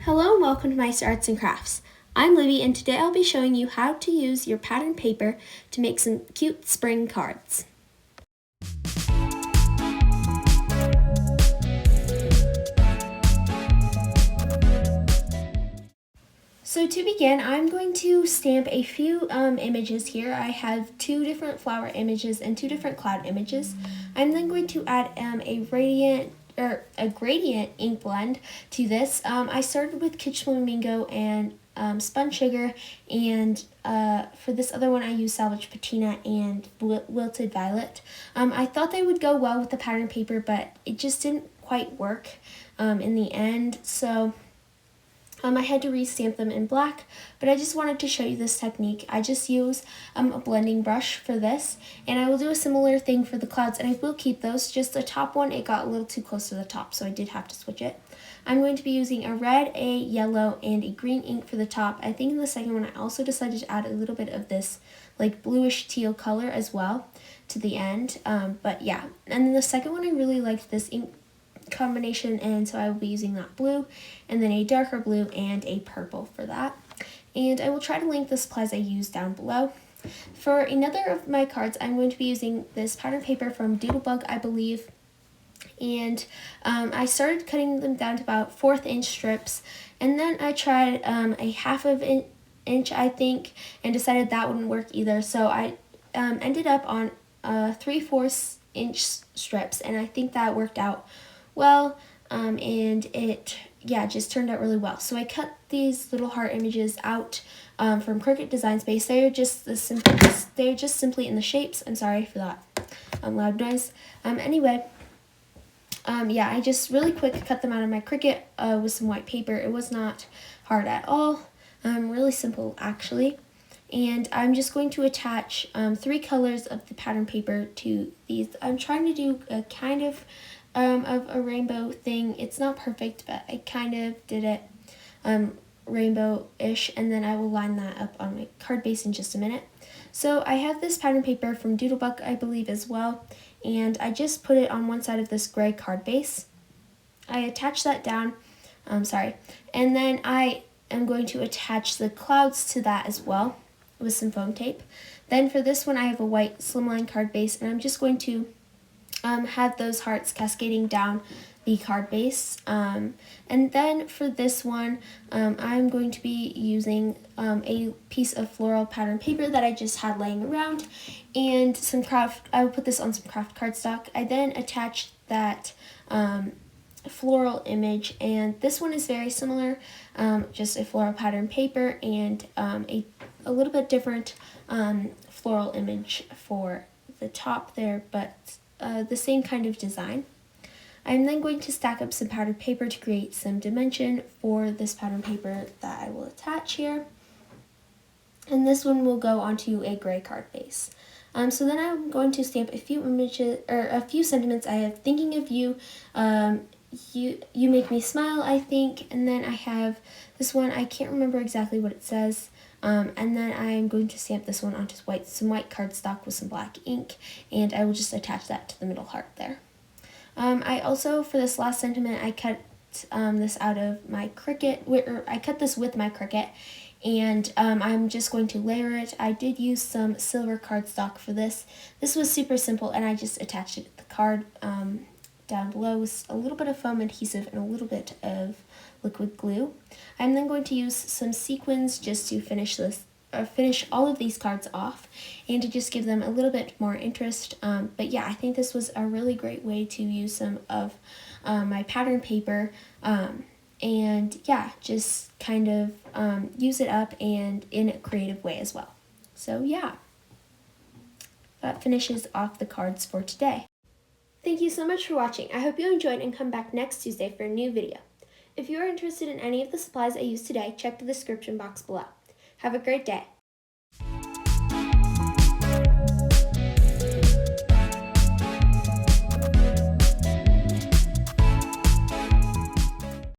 Hello and welcome to Meister Arts and Crafts. I'm Libby and today I'll be showing you how to use your pattern paper to make some cute spring cards. So to begin, I'm going to stamp a few images here. I have two different flower images and two different cloud images. I'm then going to add a gradient ink blend to this. I started with Kitsch Flamingo and spun sugar, and for this other one I used Salvage Patina and Wilted Violet. I thought they would go well with the pattern paper, but it just didn't quite work in the end, so I had to restamp them in black, but I just wanted to show you this technique. I just use a blending brush for this, and I will do a similar thing for the clouds, and I will keep those. Just the top one, it got a little too close to the top, so I did have to switch it. I'm going to be using a red, a yellow, and a green ink for the top. I think in the second one I also decided to add a little bit of this like bluish teal color as well to the end, but yeah. And then the second one I really liked this ink combination, and so I will be using that blue and then a darker blue and a purple for that. And I will try to link the supplies I used down below. For another of my cards, I'm going to be using this pattern paper from Doodlebug, I believe. And I started cutting them down to about 1/4 inch strips, and then I tried a 1/2 inch, I think, and decided that wouldn't work either. So I ended up on 3/4 inch strips, and I think that worked out well, and it just turned out really well. So I cut these little heart images out from Cricut Design Space. They're just simply in the shapes. I'm sorry for that loud noise. Anyway, I just really quick cut them out of my Cricut with some white paper. It was not hard at all. Really simple actually. And I'm just going to attach 3 colors of the pattern paper to these. I'm trying to do a kind of a rainbow thing. It's not perfect, but I kind of did it rainbow-ish, and then I will line that up on my card base in just a minute. So I have this pattern paper from Doodlebug, I believe, as well, and I just put it on one side of this gray card base. I attach that down, and then I am going to attach the clouds to that as well with some foam tape. Then for this one I have a white slimline card base, and I'm just going to have those hearts cascading down the card base. And then for this one, I'm going to be using a piece of floral pattern paper that I just had laying around, and some craft. I will put this on some craft cardstock. I then attached that floral image, and this one is very similar, just a floral pattern paper and a little bit different floral image for the top there, but the same kind of design. I'm then going to stack up some pattern paper to create some dimension for this pattern paper that I will attach here. And this one will go onto a gray card base. So then I'm going to stamp a few images, or a few sentiments. I have thinking of you, you make me smile, I think, and then I have this one, I can't remember exactly what it says. And then I'm going to stamp this one onto some white cardstock with some black ink, and I will just attach that to the middle heart there. I also, for this last sentiment, I cut this out of my Cricut, or I cut this with my Cricut, and I'm just going to layer it. I did use some silver cardstock for this. This was super simple, and I just attached it to the card down below with a little bit of foam adhesive and a little bit of liquid glue. I'm then going to use some sequins just to finish all of these cards off and to just give them a little bit more interest. But yeah, I think this was a really great way to use some of my pattern paper, and yeah, just kind of use it up and in a creative way as well. So yeah, that finishes off the cards for today. Thank you so much for watching. I hope you enjoyed and come back next Tuesday for a new video. If you are interested in any of the supplies I used today, check the description box below. Have a great day.